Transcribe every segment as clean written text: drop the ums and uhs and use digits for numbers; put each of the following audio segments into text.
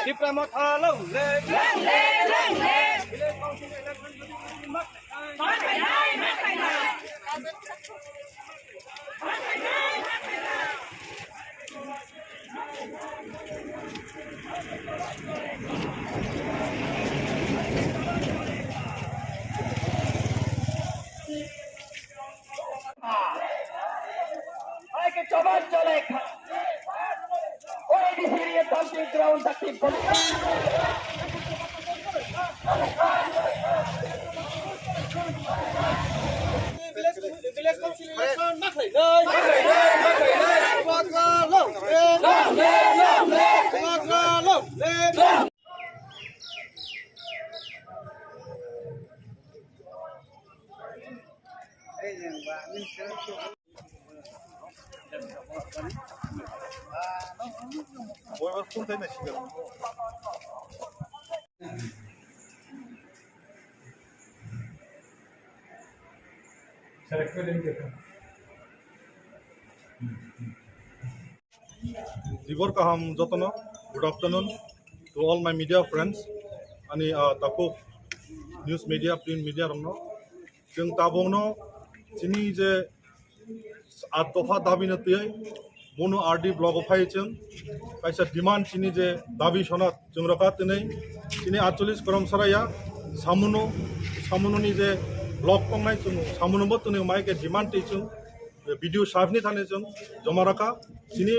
Tipra Motha long live. Jibor kaham jotono. Good afternoon to all my media friends. Ani tapo news media, print media rongno. Jeng tabongno sini je atofa dabi natiyai. Mono RD blog of hai jeng. Kaisa demand sini je dabi sonat jeng rakat nei. Sini 48 krom saraya. Samuno ni je blog kongnai jeng. Samuno bot nei mai ke demand te jeng. Video shavni thane jeng. Joma rakha sini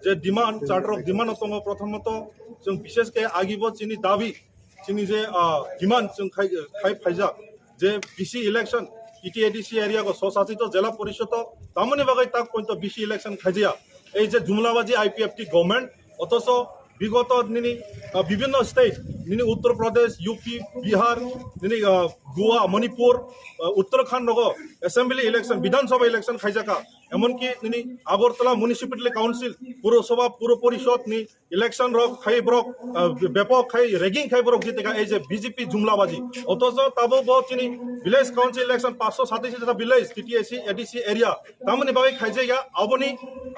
যে demand charter of demand অতঙ্গ প্রথমত जों বিশেষ কে আগিব চিনি দাবি চিনি যে demand जों খাই ফাইজা যে বিসি ইলেকশন ইটিএডিসি এরিয়া গো স্বশাসিত জেলা পরিষদ তামনি বাগাই তাক পর্যন্ত বিসি ইলেকশন খাইজিয়া এই যে জুমলাবাজি আইপিএফটি গভর্নমেন্ট অথচ বিগত নিনি বিভিন্ন স্টেট নিনি উত্তরপ্রদেশ ইউপি বিহার নিনি গোয়া মণিপুর উত্তরাখণ্ড গো অ্যাসেম্বলি ইলেকশন বিধানসভা ইলেকশন খাইজাকা এমনকি নিনি আগরতলা মিউনিসিপালিটি কাউন্সিল পুরসভা পুর পরিষদ নি ইলেকশন রক খাই ব্রক ব্যাপক খাই রেগিং খাই ব্রক জিতেকা এই যে বিজেপি জুমলাবাজি অথচ তাবো বহুত চিনি ভিলেজ কাউন্সিল ইলেকশন 587 যেটা ভিলেজ টিটিএসি এডিসি এরিয়া তামনি বাই খাইজাইয়া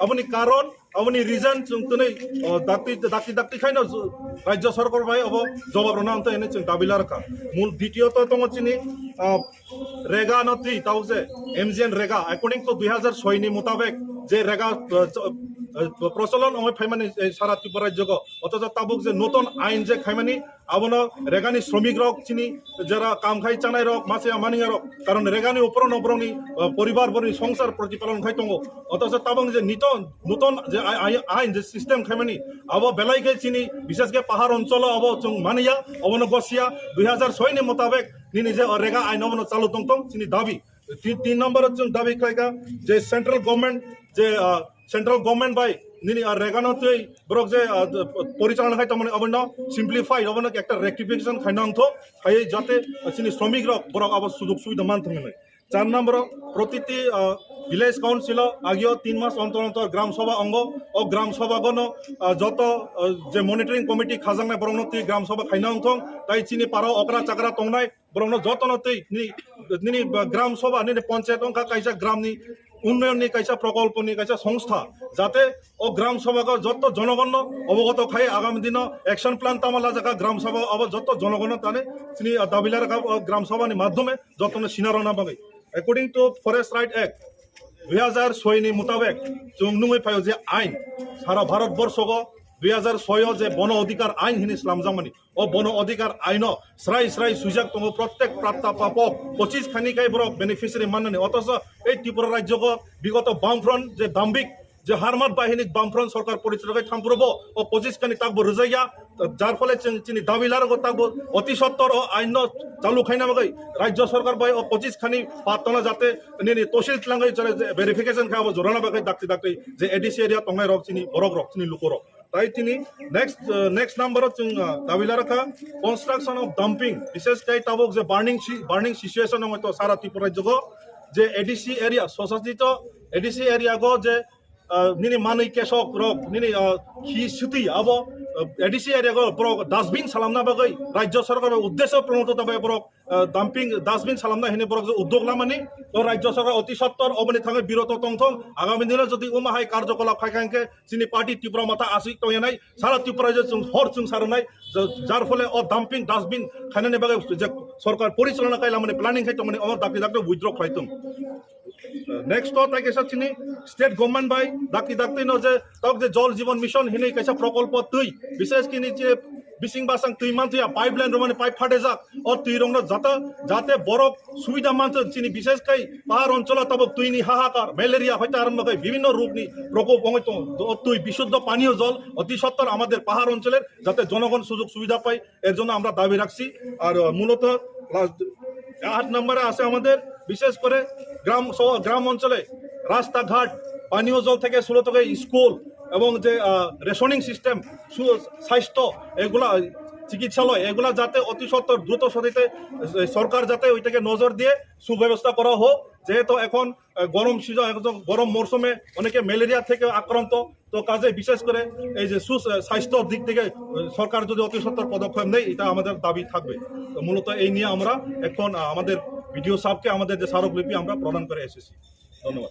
আপনি কারণ আপনি রিজন जों তনে দাক্তি খাইনো রাজ্য সরকার বাই অব জবাব রনান্ত এনে जों দাবিলা রাখা মূল দ্বিতীয়ত তম চিনি রেগা নথি তাউজে এমজিএন রেগা অ্যাকর্ডিং টু 2006 নি মোতাবেক যে রেগা প্রচলন অময় ফাইমানি সারা ত্রিপুরা রাজ্য অথচ তাবুক যে নতুন আইন যে খাইমানি আবনো রেগানি শ্রমিক রক চিনি যারা কাম খাই চানাই রক মাসে মানিয়া রক কারণ রেগানি উপর নবরনি পরিবার বনি সংসার প্রতিপালন খাই তঙ্গ অথচ তাবং যে নতুন যে আইন যে সিস্টেম খাইমানি আবো বেলাই খাই চিনি বিশেষ করে পাহাড় অঞ্চল আবো जों মানিয়া অবনো গসিয়া 2006 নি মোতাবেক নিনি যে রেগা আইন অবনো চালু তংতং চিনি দাবি 3 নম্বর जों দাবি খাইকা যে central government by Nini রেগানোতেই Brock যে পরিচালনা খাই তমনে অবন্য সিম্পলিফাই অবন্য একটা রেক্টিফিকেশন খাইনাংথ খাই যাতে চিনি শ্রমিক রক ব্রক আবার সুযোগ সুবিধা মান থাকবে 4 নম্বর প্রতিটি ভিলেজ কাউন্সিল আগিও 3 মাস অন্তর অন্তর গ্রাম সভা অঙ্গ ও গ্রাম সভাগণ যত যে মনিটরিং কমিটি খাজাংনাই বরংনতি গ্রাম সভা খাইনাংথ তাই চিনি পারাও অকরা চাকরা তংনাই বরং যতনতেই নিনি গ্রাম সভা নিনি পঞ্চায়েত অঙ্কা কাইসা গ্রামনি উন্নয়ননি কাইসা প্রকল্পনি কাইসা সংস্থা যাতে ও গ্রাম সভাগ যত জনগণ অবগত খাই আগামী দিন অ্যাকশন প্ল্যান তামালা জায়গা গ্রাম সভা অব যত জনগণ তানে তিনি দাবিলার গ্রাম সভানি মাধ্যমে যতনে সিনারনা বাঙাই according to forest right act 2006 নি মোতাবেক जों नुङै फायो जे आइन सारा भारतवर्ष 2006 যে বন অধিকার আইন হিনি ইসলামজামানি ও বন অধিকার আইন স্রাই সুযোগ তঙ্গ প্রত্যেক প্রাপ্তা পাপক 25 খানি কাই বড় বেনিফিশিয়ারি মাননে অথচ এই ত্রিপুরা রাজ্য বিগত বামফ্রন্ট যে দাম্বিক যে হারমাত বাহিনী বামফ্রন্ট সরকার পরিচালনায় থামপুরব ও 25 খানি তাকবো রজাইয়া যার ফলে চিনি দাবিলার তাকবো অতি সত্তর ও আইন চালু খাইনা বাগাই রাজ্য সরকার বাই ও 25 খানি পাতনা যাতে নিনি তহসিল ত্লাঙ্গাই চলে ভেরিফিকেশন খাবো জোরানা বাগাই দাক্তি যে এডিসি এরিয়া তংনাই রক চিনি বরক রক চিনি লুকরক তাই তিনি নেক্সট নাম্বার দাবিলা রাখা কনস্ট্রাকশন অফ ডাম্পিং বিশেষ করে তাবক যে বার্নিং সিচুয়েশন হয়তো সারা ত্রিপুরা রাজ্য যে এডিসি এরিয়া স্বশাসিত এডিসি এরিয়া গো যে নিনি মানই কেশক রক নিনি খি সুতি আবো এডিসি এরিয়া বরক ডাস্টবিন সালামনা বাগৈ রাজ্য সরকার উদ্দেশ্য প্রণত তবে বরক ডাম্পিং ডাস্টবিন সালামনা হিনে বরক উদ্যোগ লামানি তো রাজ্য সরকার অতি সত্তর অবনি থাঙে বিরত তংথং আগামী দিনে যদি উমাহাই কার্যকলাপ খাইখানকে চিনি পার্টি ত্রিপুরা মাথা আসি তো নাই সারা ত্রিপুরা যে হর চুং সারনাই যার ফলে ডাম্পিং ডাস্টবিন খাইনানি বাগে যে সরকার পরিচালনা খাইলা মানে প্ল্যানিং খাইতো মানে আমার দাবি দাবি উইথড্র খাইতুম नेक्स्ट तो ताई कैसा चिनी स्टेट गवर्नमेंट बाई दाकी दाकते न जे तक जे जल जीवन मिशन हिने कैसा प्रकल्प तुई विशेष कि नीचे बिसिंग बासंग तुई मान तुया पाइपलाइन रोमाने पाइप फाटे जा और तुई रंग जाता जाते बरफ सुविधा मान चिनी विशेष कई पाहाड़ अंचल तब तुई नि हाहाकार ম্যালেরিয়া হইতে আরম্ভ করে বিভিন্ন রোগ নি প্রকোপ হইতো তুই বিশুদ্ধ পানীয় জল অতি সত্বর আমাদের পাহাড় অঞ্চলের যাতে জনগণ সুযোগ সুবিধা পায় এর জন্য আমরা দাবি রাখছি আর মূলত 8 নম্বরে আছে আমাদের বিশেষ করে গ্রাম অঞ্চলে রাস্তাঘাট পানীয় জল থেকে শুরু থেকে স্কুল এবং যে রেশনিং সিস্টেম স্বাস্থ্য এগুলা চিকিৎসালয় এগুলা যাতে অতি সত্বর দ্রুত গতিতে সরকার যাতে ওইটাকে নজর দিয়ে সুব্যবস্থা করা হোক যেহেতু এখন গরম সিজন গরম মরশুমে অনেকে ম্যালেরিয়া থেকে আক্রান্ত তো কাজে বিশেষ করে এই যে সুস্বাস্থ্যর দিক থেকে সরকার যদি অতি সত্বর পদক্ষেপ নেয় এটা আমাদের দাবি থাকবে তো মূলত এই নিয়ে আমরা এখন আমাদের ভিডিও সাহেবকে আমাদের যে স্মারকলিপি আমরা প্রদান করে এসেছি ধন্যবাদ।